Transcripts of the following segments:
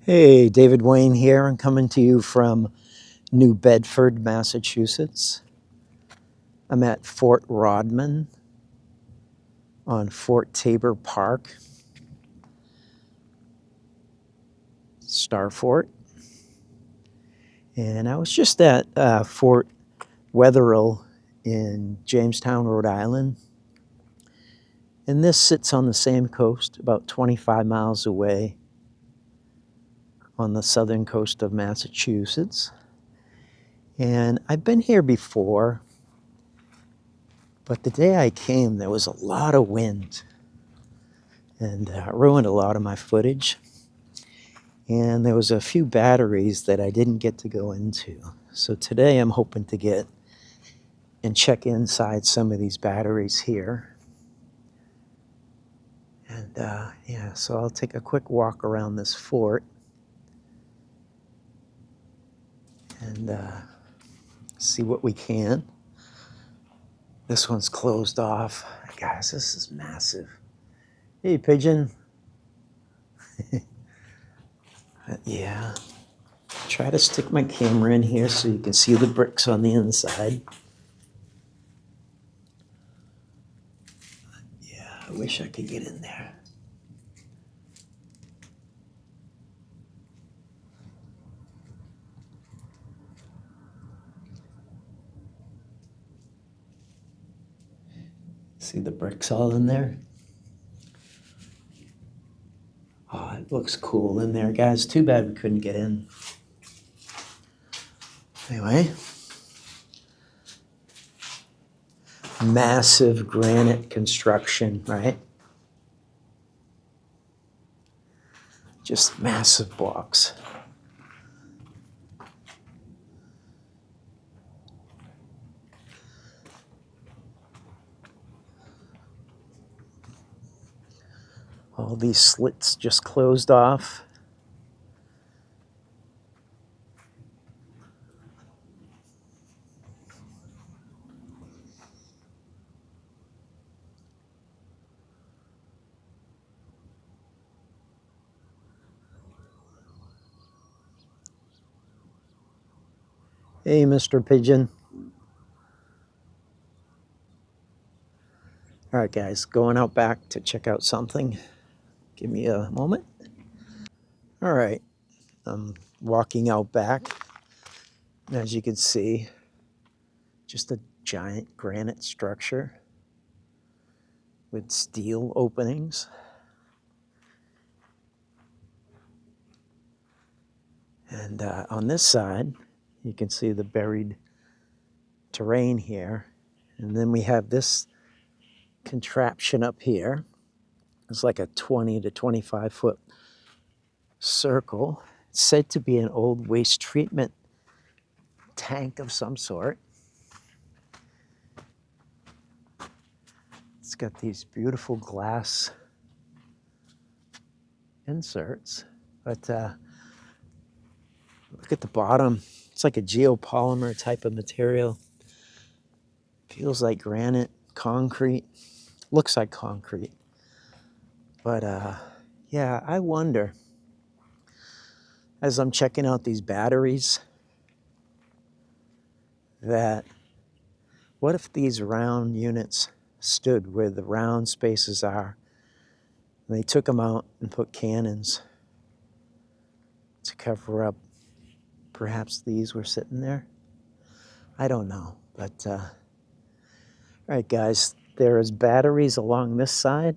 Hey, David Wayne here. I'm coming to you from New Bedford, Massachusetts. I'm at Fort Rodman on Fort Tabor Park, Star Fort. And I was just at Fort Wetherill in Jamestown, Rhode Island. And this sits on the same coast, about 25 miles away on the southern coast of Massachusetts. And I've been here before, but the day I came, there was a lot of wind and ruined a lot of my footage. And there was a few batteries that I didn't get to go into. So today I'm hoping to get and check inside some of these batteries here. And yeah, so I'll take a quick walk around this fort and see what we can. This one's closed off. Guys, this is massive. Hey, pigeon. Yeah. Try to stick my camera in here so you can see the bricks on the inside. Yeah, I wish I could get in there. See the bricks all in there? Oh, it looks cool in there, guys. Too bad we couldn't get in. Anyway, massive granite construction, right? Just massive blocks. All these slits just closed off. Hey, Mr. Pigeon. All right, guys, going out back to check out something. Give me a moment. All right, I'm walking out back. As you can see, just a giant granite structure with steel openings. And on this side, you can see the buried terrain here. And then we have this contraption up here. It's like a 20 to 25 foot circle. It's said to be an old waste treatment tank of some sort. It's got these beautiful glass inserts, but look at the bottom. It's like a geopolymer type of material. Feels like granite, concrete. Looks like concrete. But yeah, I wonder, as I'm checking out these batteries, that what if these round units stood where the round spaces are, and they took them out and put cannons to cover up? Perhaps these were sitting there. I don't know, but all right, guys, there is batteries along this side.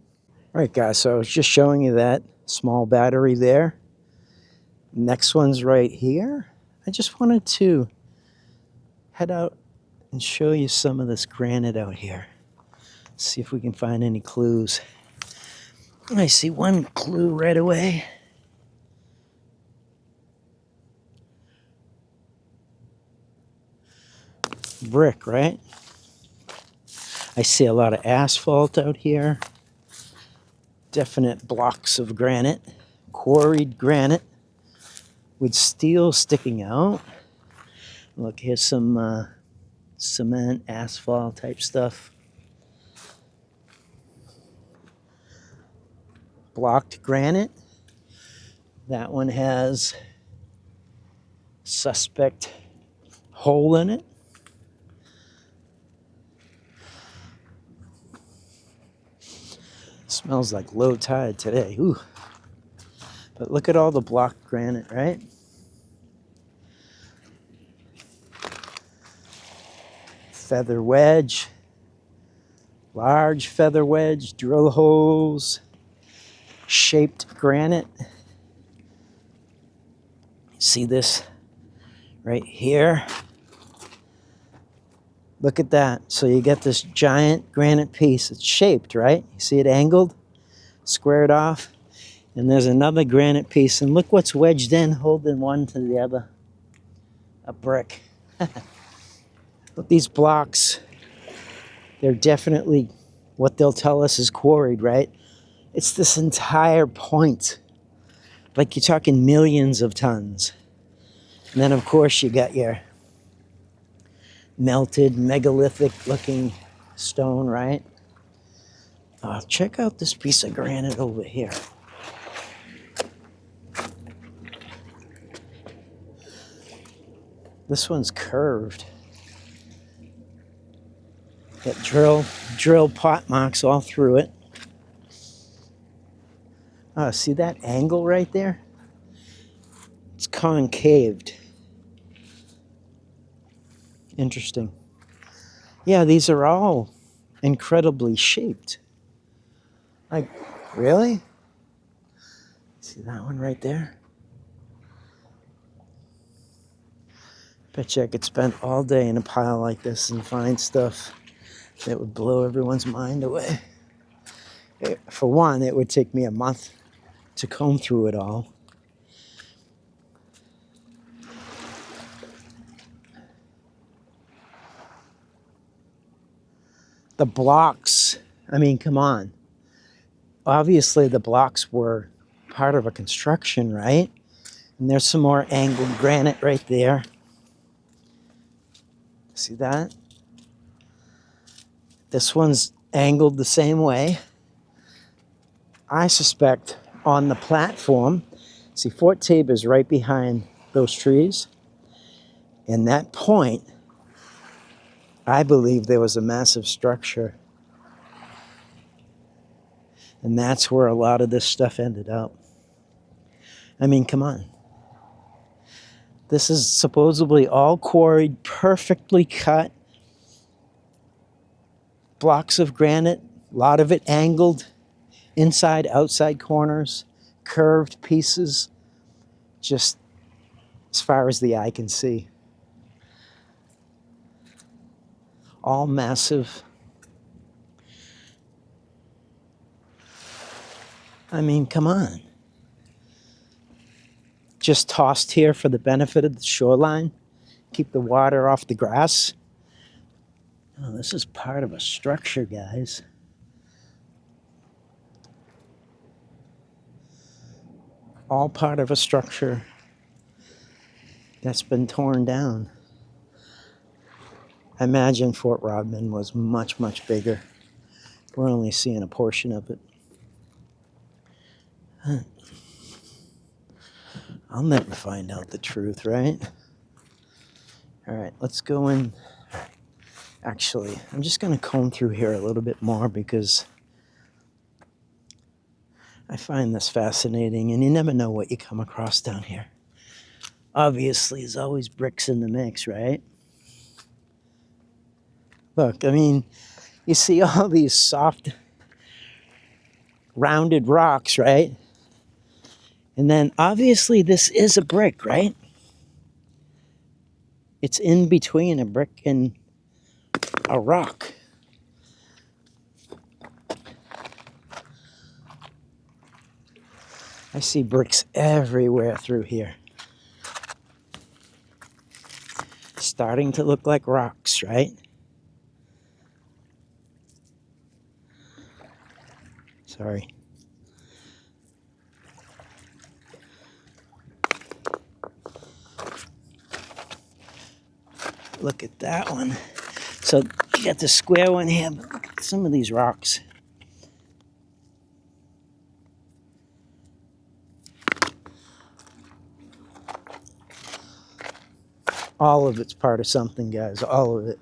All right, guys, so I was just showing you that small battery there. Next one's right here. I just wanted to head out and show you some of this granite out here. See if we can find any clues. I see one clue right away. Brick, right? I see a lot of asphalt out here. Definite blocks of granite, quarried granite with steel sticking out. Look, here's some cement, asphalt type stuff. Blocked granite. That one has suspect hole in it. Smells like low tide today. Ooh. But look at all the block granite, right? Feather wedge, large feather wedge, drill holes, shaped granite. See this right here? Look at that. So you get this giant granite piece. It's shaped, right? You see it angled, squared off. And there's another granite piece. And look what's wedged in, holding one to the other. A brick. But these blocks, they're definitely what they'll tell us is quarried, right? It's this entire point. Like you're talking millions of tons. And then, of course, you got your melted, megalithic-looking stone, right? Check out this piece of granite over here. This one's curved. Got drill pot marks all through it. See that angle right there? It's concaved. Interesting. Yeah, these are all incredibly shaped. Like, really? See that one right there? Bet you I could spend all day in a pile like this and find stuff that would blow everyone's mind away. For one, it would take me a month to comb through it all. The blocks, I mean, come on. Obviously, the blocks were part of a construction, right? And there's some more angled granite right there. See that? This one's angled the same way. I suspect on the platform, see, Fort Tabor's right behind those trees. And that point, I believe there was a massive structure. And that's where a lot of this stuff ended up. I mean, come on. This is supposedly all quarried, perfectly cut. Blocks of granite, a lot of it angled, inside, outside corners, curved pieces, just as far as the eye can see. All massive. I mean, come on. Just tossed here for the benefit of the shoreline. Keep the water off the grass. Oh, this is part of a structure, guys. All part of a structure that's been torn down. I imagine Fort Rodman was much, much bigger. We're only seeing a portion of it. I'll never find out the truth, right? All right, let's go in. Actually, I'm just going to comb through here a little bit more because I find this fascinating, and you never know what you come across down here. Obviously, there's always bricks in the mix, right? Look, I mean, you see all these soft, rounded rocks, right? And then, obviously, this is a brick, right? It's in between a brick and a rock. I see bricks everywhere through here. Starting to look like rocks, right? Sorry. Look at that one. So you got the square one here, but look at some of these rocks. All of it's part of something, guys. All of it.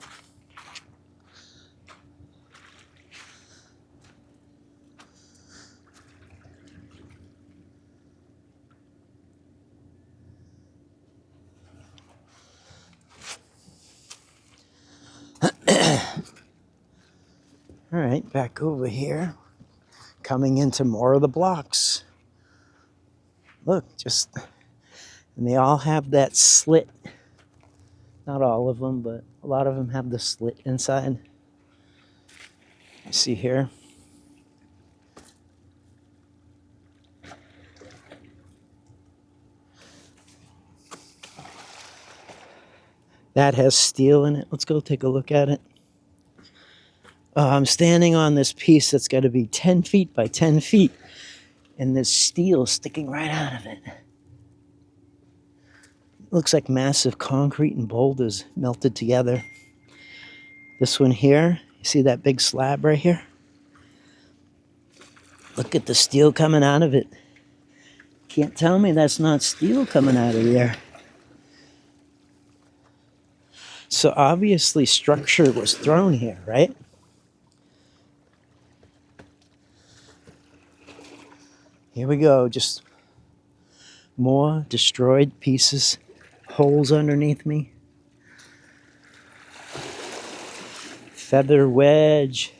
All right, back over here. Coming into more of the blocks. Look, and they all have that slit. Not all of them, but a lot of them have the slit inside. You see here. That has steel in it. Let's go take a look at it. I'm standing on this piece that's got to be 10 feet by 10 feet. And there's steel sticking right out of it. Looks like massive concrete and boulders melted together. This one here, you see that big slab right here? Look at the steel coming out of it. Can't tell me that's not steel coming out of there. So obviously structure was thrown here, right? Here we go, just more destroyed pieces, holes underneath me. Feather wedge,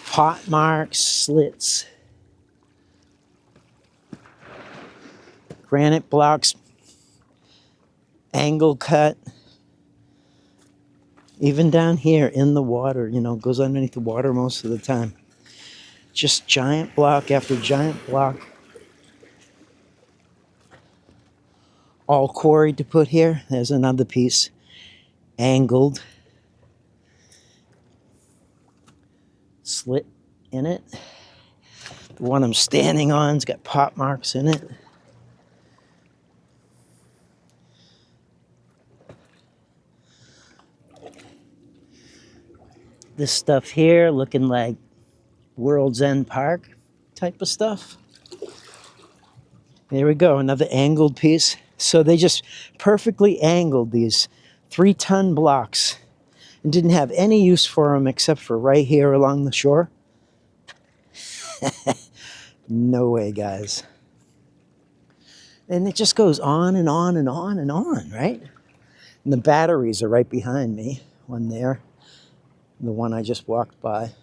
pot marks, slits. Granite blocks, angle cut. Even down here in the water, goes underneath the water most of the time. Just giant block after giant block. All quarried to put here. There's another piece. Angled. Slit in it. The one I'm standing on's got pot marks in it. This stuff here looking like World's End Park type of stuff. There we go, another angled piece. So they just perfectly angled these 3-ton blocks and didn't have any use for them except for right here along the shore. No way, guys. And it just goes on and on and on and on, right? And the batteries are right behind me. One there, the one I just walked by.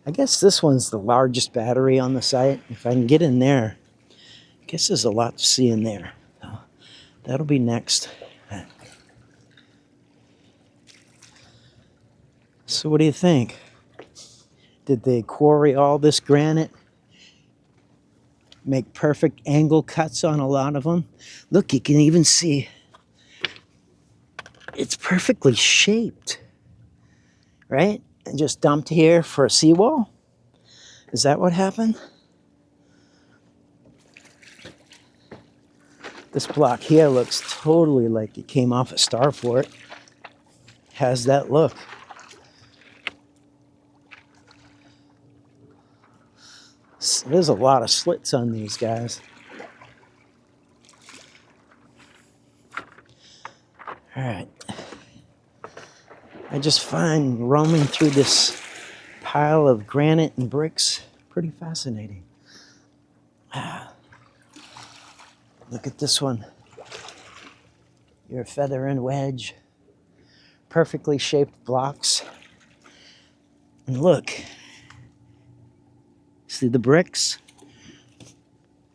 I guess this one's the largest battery on the site. If I can get in there, I guess there's a lot to see in there. So that'll be next. So what do you think? Did they quarry all this granite? Make perfect angle cuts on a lot of them? Look, you can even see it's perfectly shaped, right? And just dumped here for a seawall? Is that what happened? This block here looks totally like it came off a starport. Has that look. There's a lot of slits on these guys. All right. I just find roaming through this pile of granite and bricks pretty fascinating. Look at this one. Your feather and wedge. Perfectly shaped blocks. And look. See the bricks?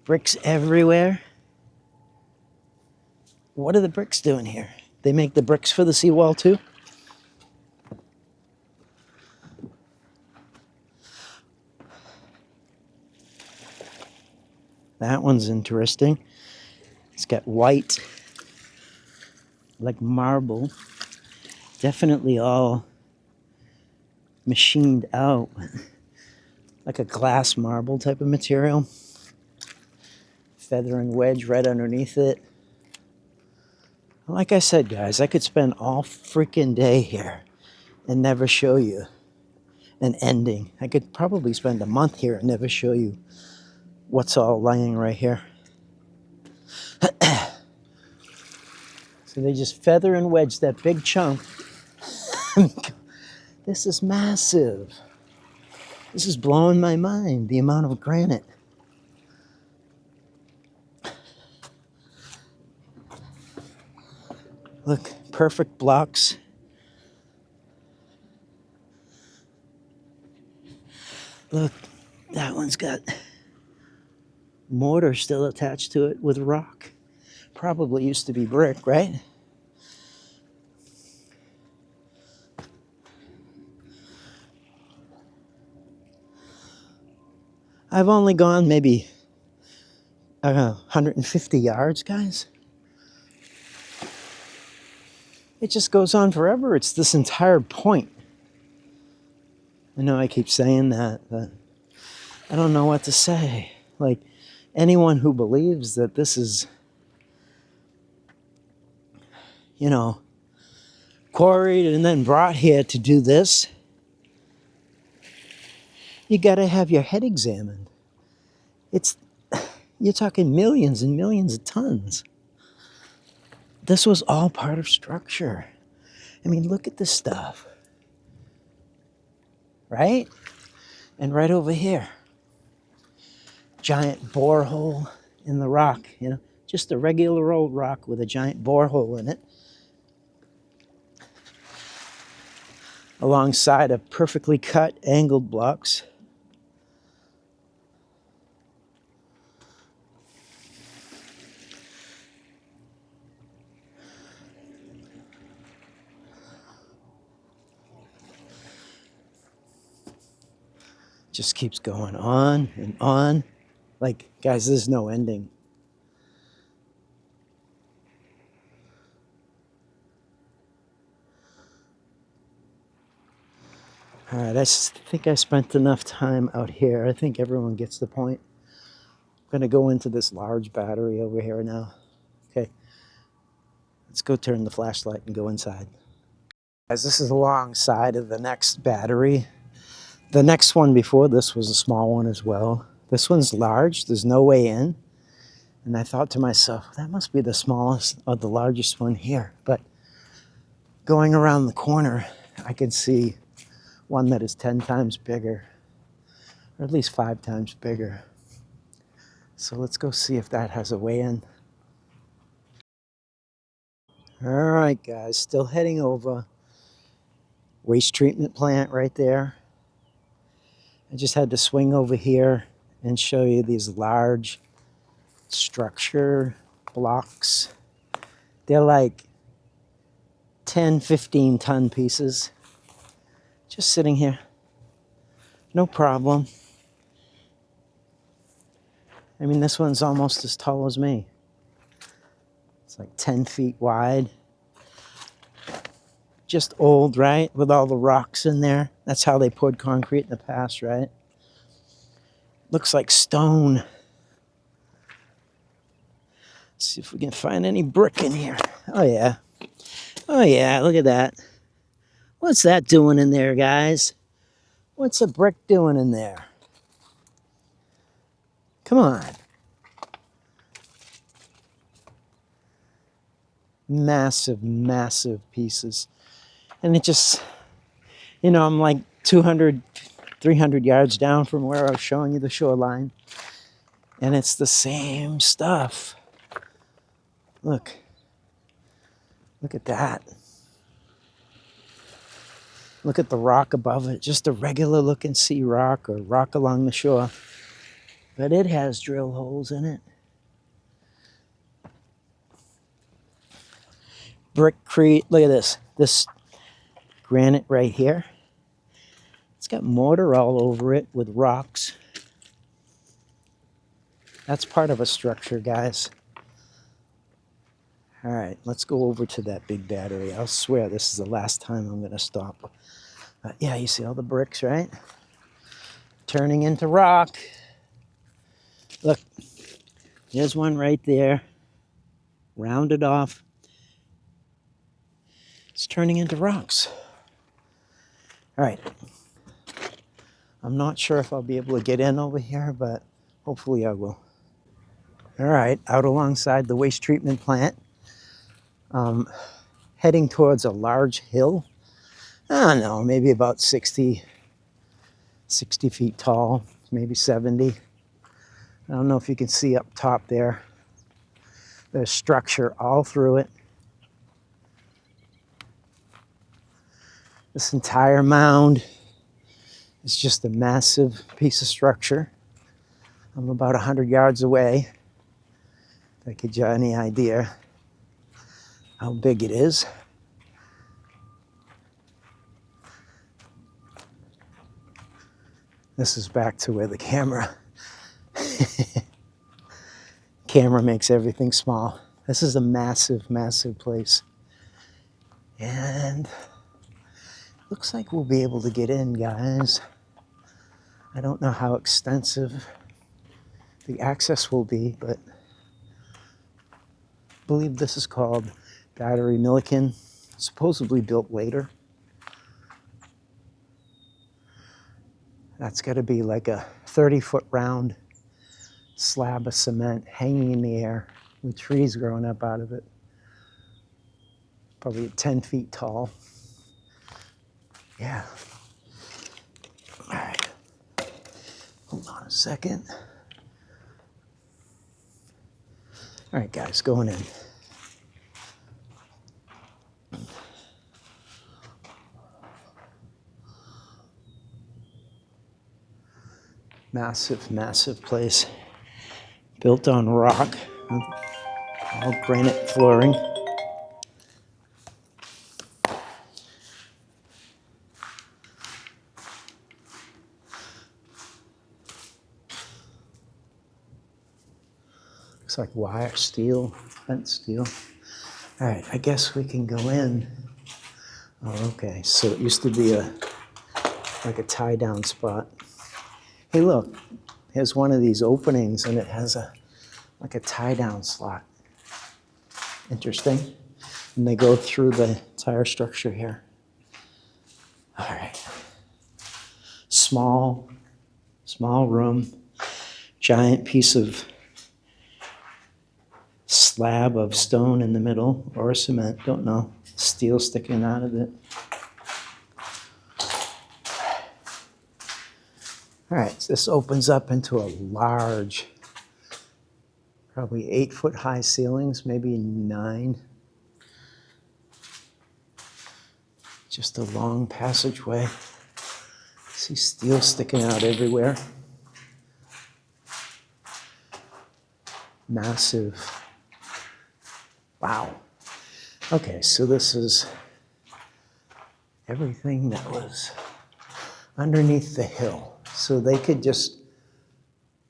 Bricks everywhere. What are the bricks doing here? They make the bricks for the seawall too? That one's interesting. It's got white, like marble. Definitely all machined out. Like a glass marble type of material. Feather and wedge right underneath it. Like I said, guys, I could spend all freaking day here and never show you an ending. I could probably spend a month here and never show you what's all lying right here. So So they just feather and wedge that big chunk. This is massive. This is blowing my mind, the amount of granite. Look, perfect blocks. Look, that one's got mortar still attached to it with rock. Probably used to be brick, right? I've only gone maybe 150 yards, guys. It just goes on forever. It's this entire point. I know I keep saying that, but I don't know what to say. Like, anyone who believes that this is, you know, quarried and then brought here to do this, you got to have your head examined. You're talking millions and millions of tons. This was all part of structure. I mean, look at this stuff. Right? And right over here, giant borehole in the rock, you know, just a regular old rock with a giant borehole in it, alongside of perfectly cut angled blocks. Just keeps going on and on. Like, guys, there's no ending. All right, I think I spent enough time out here. I think everyone gets the point. I'm going to go into this large battery over here now. Okay, let's go turn the flashlight and go inside. Guys, this is alongside of the next battery. The next one before this was a small one as well. This one's large. There's no way in. And I thought to myself, that must be the smallest or the largest one here. But going around the corner, I could see one that is 10 times bigger, or at least 5 times bigger. So let's go see if that has a way in. All right, guys, still heading over. Waste treatment plant right there. I just had to swing over here and show you these large structure blocks. They're like 10, 15 ton pieces. Just sitting here. No problem. I mean, this one's almost as tall as me. It's like 10 feet wide. Just old, right? With all the rocks in there. That's how they poured concrete in the past, right? Looks like stone. Let's see if we can find any brick in here. Oh, yeah. Oh, yeah, look at that. What's that doing in there, guys? What's a brick doing in there? Come on. Massive, massive pieces. And it just, you know, I'm like 200, 300 yards down from where I was showing you the shoreline. And it's the same stuff. Look. Look at that. Look at the rock above it. Just a regular looking sea rock or rock along the shore. But it has drill holes in it. Brickcrete. Look at this. This granite right here. It's got mortar all over it with rocks. That's part of a structure, guys. All right, let's go over to that big battery. I'll swear this is the last time I'm going to stop. Yeah, you see all the bricks, right? Turning into rock. Look, there's one right there. Rounded off. It's turning into rocks. All right. I'm not sure if I'll be able to get in over here, but hopefully I will. All right, out alongside the waste treatment plant. heading towards a large hill. I don't know, maybe about 60 feet tall, maybe 70. I don't know if you can see up top there. There's structure all through it. This entire mound is just a massive piece of structure. I'm about 100 yards away. If that gives you any idea how big it is. This is back to where the camera makes everything small. This is a massive, massive place. And looks like we'll be able to get in, guys. I don't know how extensive the access will be, but I believe this is called Battery Milliken, supposedly built later. That's got to be like a 30-foot round slab of cement hanging in the air with trees growing up out of it. Probably 10 feet tall. Yeah. All right. Hold on a second. All right, guys, going in. Massive, massive place. Built on rock, all granite flooring. Looks like wire, steel, fence steel. All right, I guess we can go in. Oh, okay, so it used to be like a tie-down spot. Hey, look, here's one of these openings, and it has like a tie-down slot. Interesting. And they go through the entire structure here. All right. Small room, giant piece of slab of stone in the middle, or cement, don't know. Steel sticking out of it. All right, so this opens up into a large, probably 8-foot high ceilings, maybe 9. Just a long passageway. See steel sticking out everywhere. Massive. Wow. Okay, so this is everything that was underneath the hill. So they could just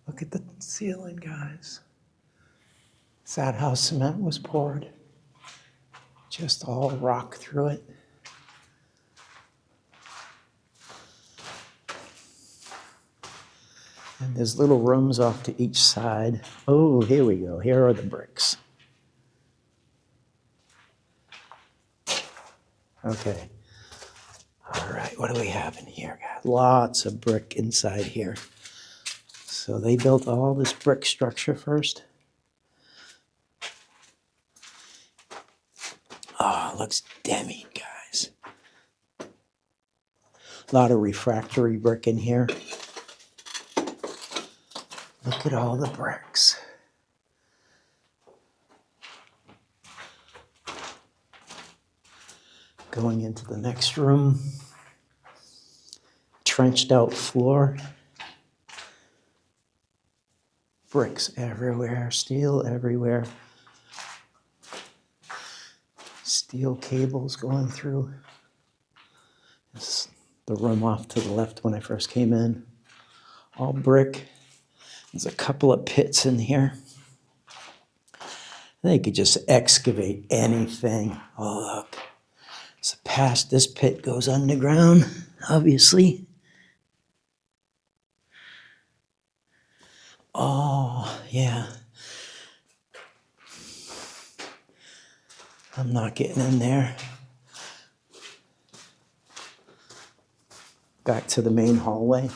look at the ceiling, guys. Is that how cement was poured? Just all rock through it. And there's little rooms off to each side. Oh, here we go. Here are the bricks. Okay. All right, what do we have in here? Got lots of brick inside here. So they built all this brick structure first. Oh, it looks demi, guys. A lot of refractory brick in here. Look at all the bricks. Going into the next room. Trenched out floor. Bricks everywhere, steel everywhere. Steel cables going through. This is the room off to the left when I first came in. All brick. There's a couple of pits in here. They could just excavate anything. Oh, look. So past this pit goes underground, obviously. Oh, yeah. I'm not getting in there. Back to the main hallway.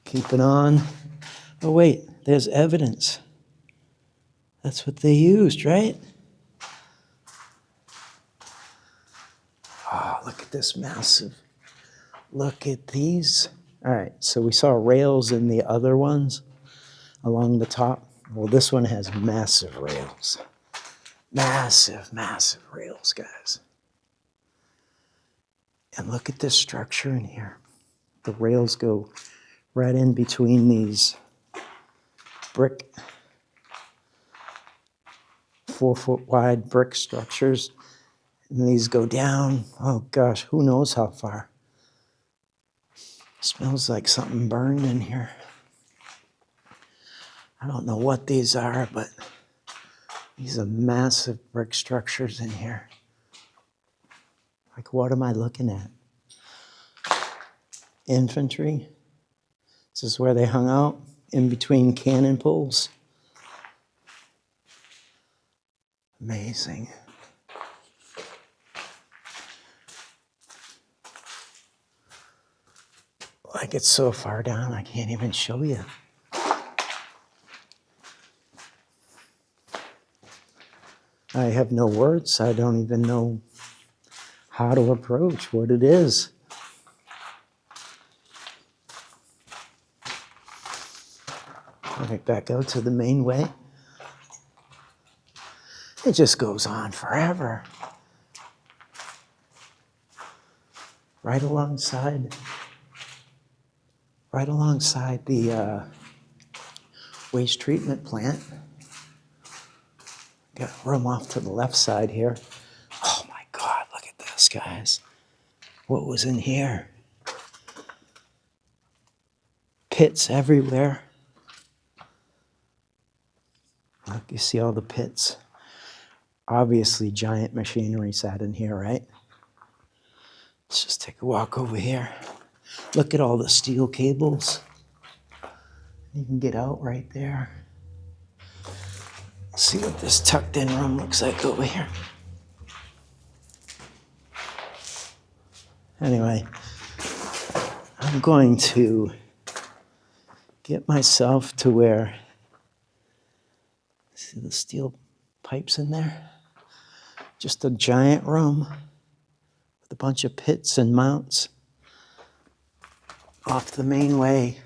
Keep it on. Oh, wait, there's evidence. That's what they used, right? Oh, look at this massive. Look at these. All right, so we saw rails in the other ones along the top. Well, this one has massive rails. Massive, massive rails, guys. And look at this structure in here. The rails go right in between these brick, 4-foot wide brick structures. And these go down, oh gosh, who knows how far. Smells like something burned in here. I don't know what these are, but these are massive brick structures in here. Like, what am I looking at? Infantry. This is where they hung out, in between cannon poles. Amazing. Like, it's so far down, I can't even show you. I have no words. I don't even know how to approach what it is. All right, back out to the main way. It just goes on forever. Right alongside the waste treatment plant. Got room off to the left side here. Oh my God, look at this, guys. What was in here? Pits everywhere. Look, you see all the pits. Obviously, giant machinery sat in here, right? Let's just take a walk over here. Look at all the steel cables. You can get out right there. Let's see what this tucked in room looks like over here. Anyway, I'm going to get myself to where, see the steel pipes in there? Just a giant room with a bunch of pits and mounts off the main way.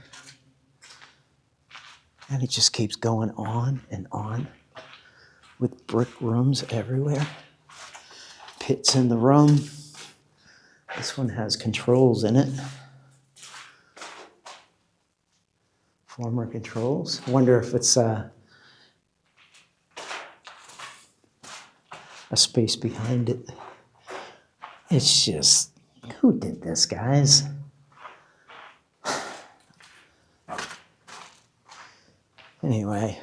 And it just keeps going on and on with brick rooms everywhere. Pits in the room. This one has controls in it. Former controls. Wonder if it's a space behind it. It's just, who did this, guys? Anyway.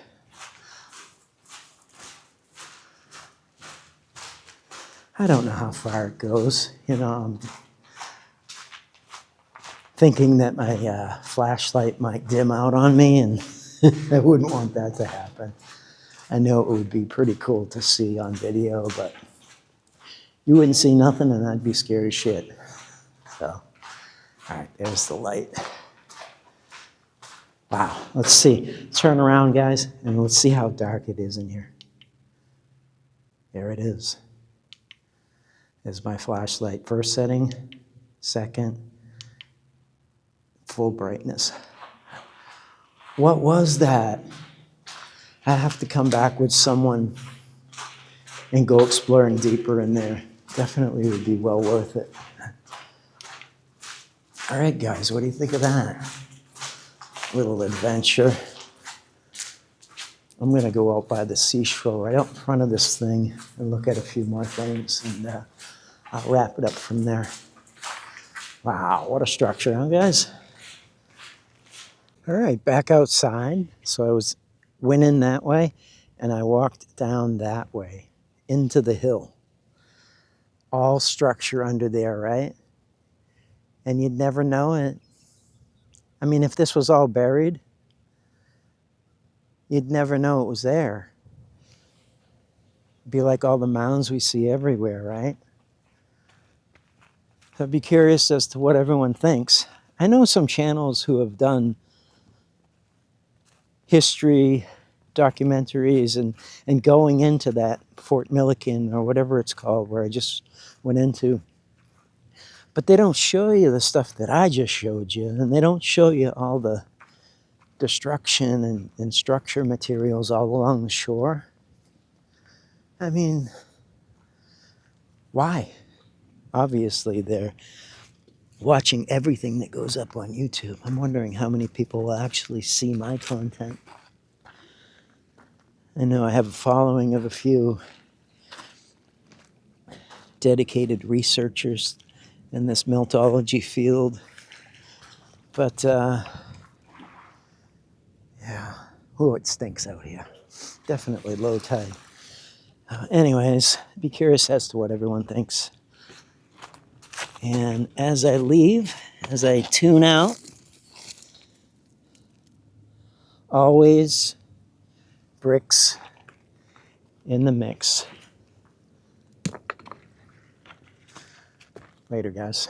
I don't know how far it goes. You know, I'm thinking that my flashlight might dim out on me, and I wouldn't want that to happen. I know it would be pretty cool to see on video, but you wouldn't see nothing and I'd be scared as shit. So, all right, there's the light. Wow, let's see. Turn around, guys, and let's see how dark it is in here. There it is. There's my flashlight. First setting, second, full brightness. What was that? I have to come back with someone and go exploring deeper in there. Definitely would be well worth it. All right, guys, what do you think of that? Little adventure. I'm going to go out by the seashore right out in front of this thing and look at a few more things, and I'll wrap it up from there. Wow, what a structure, huh, guys? All right, back outside. So I went in that way, and I walked down that way into the hill. All structure under there, right? And you'd never know it. I mean, if this was all buried, you'd never know it was there. It'd be like all the mounds we see everywhere, right? So I'd be curious as to what everyone thinks. I know some channels who have done history documentaries and going into that Fort Milliken or whatever it's called, where I just went into. But they don't show you the stuff that I just showed you, and they don't show you all the destruction and structure materials all along the shore. I mean, why? Obviously, they're watching everything that goes up on YouTube. I'm wondering how many people will actually see my content. I know I have a following of a few dedicated researchers in this meltology field. But, yeah. Oh, it stinks out here. Definitely low tide. Anyways, be curious as to what everyone thinks. And as I leave, as I tune out, always bricks in the mix. Later, guys.